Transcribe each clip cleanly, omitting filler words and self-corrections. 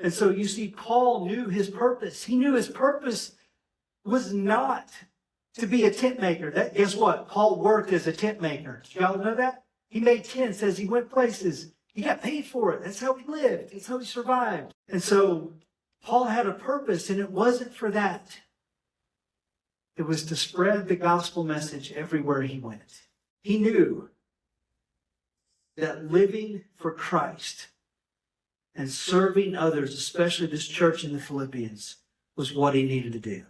And so you see, Paul knew his purpose. He knew his purpose was not to be a tent maker. Guess what? Paul worked as a tent maker. Did y'all know that? He made tents as he went places. He got paid for it. That's how he lived. That's how he survived. And so Paul had a purpose, and it wasn't for that. It was to spread the gospel message everywhere he went. He knew that living for Christ and serving others, especially this church in the Philippians, was what he needed to do.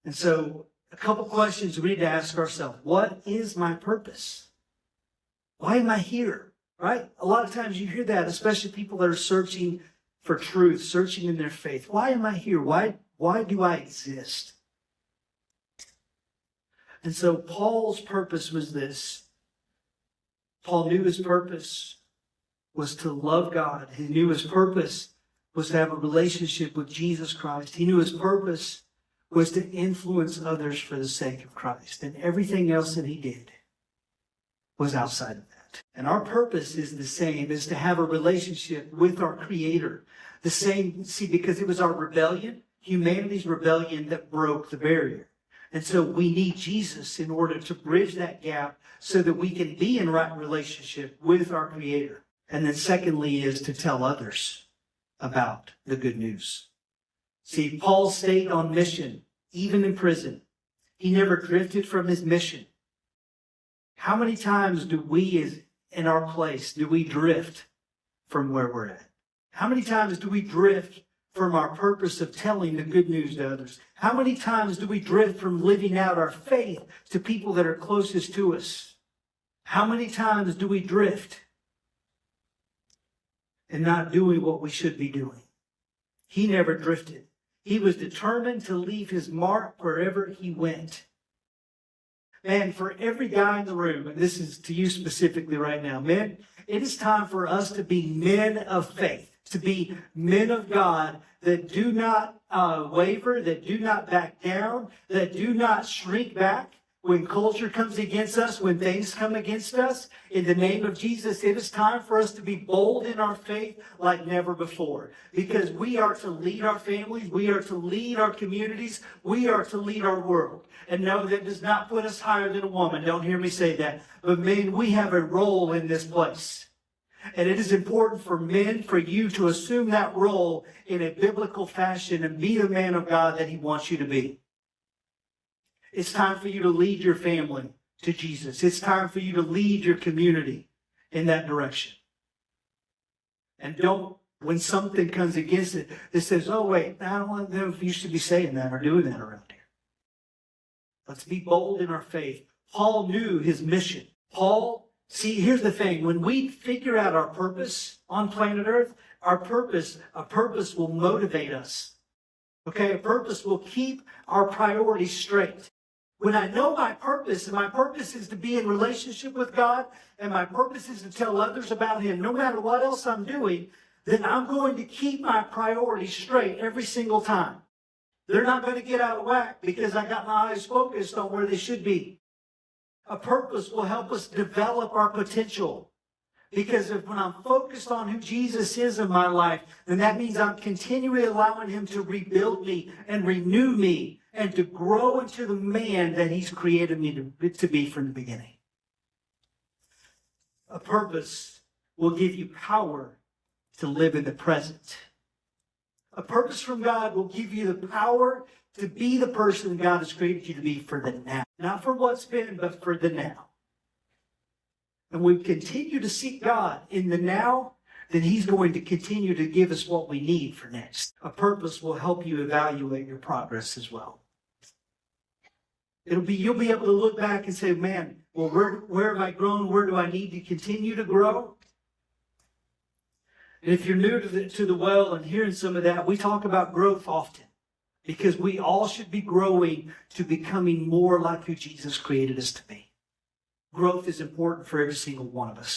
And so a couple questions we need to ask ourselves. What is my purpose? Why am I here? Right? A lot of times you hear that, especially people that are searching for truth, searching in their faith. Why am I here? Why do I exist? And so Paul's purpose was this. Paul knew his purpose was to love God. He knew his purpose was to have a relationship with Jesus Christ. He knew his purpose was to influence others for the sake of Christ. And everything else that he did was outside of that. And our purpose is the same, is to have a relationship with our Creator. The same, see, because it was our rebellion, humanity's rebellion, that broke the barrier. And so we need Jesus in order to bridge that gap so that we can be in right relationship with our Creator. And then secondly is to tell others about the good news. See, Paul stayed on mission, even in prison. He never drifted from his mission. How many times do we, in our place, do we drift from where we're at? How many times do we drift from our purpose of telling the good news to others? How many times do we drift from living out our faith to people that are closest to us? How many times do we drift and not doing what we should be doing? He never drifted. He was determined to leave his mark wherever he went. And for every guy in the room, and this is to you specifically right now, men, it is time for us to be men of faith, to be men of God that do not waver, that do not back down, that do not shrink back when culture comes against us, when things come against us. In the name of Jesus, it is time for us to be bold in our faith like never before. Because we are to lead our families, we are to lead our communities, we are to lead our world. And no, that does not put us higher than a woman. Don't hear me say that. But men, we have a role in this place. And it is important for men, for you to assume that role in a biblical fashion and be the man of God that He wants you to be. It's time for you to lead your family to Jesus. It's time for you to lead your community in that direction. And don't, when something comes against it that says, oh wait, I don't know if you should be saying that or doing that around here. Let's be bold in our faith. Paul knew his mission. See, here's the thing. When we figure out our purpose on planet Earth, a purpose will motivate us. Okay? A purpose will keep our priorities straight. When I know my purpose, and my purpose is to be in relationship with God, and my purpose is to tell others about Him, no matter what else I'm doing, then I'm going to keep my priorities straight every single time. They're not going to get out of whack because I got my eyes focused on where they should be. A purpose will help us develop our potential. Because when I'm focused on who Jesus is in my life, then that means I'm continually allowing Him to rebuild me and renew me and to grow into the man that He's created me to be from the beginning. A purpose will give you power to live in the present. A purpose from God will give you the power to be the person God has created you to be for the now. Not for what's been, but for the now. And we continue to seek God in the now, then He's going to continue to give us what we need for next. A purpose will help you evaluate your progress as well. You'll be able to look back and say, man, well, where have I grown? Where do I need to continue to grow? And if you're new to the well and hearing some of that, we talk about growth often. Because we all should be growing to becoming more like who Jesus created us to be. Growth is important for every single one of us.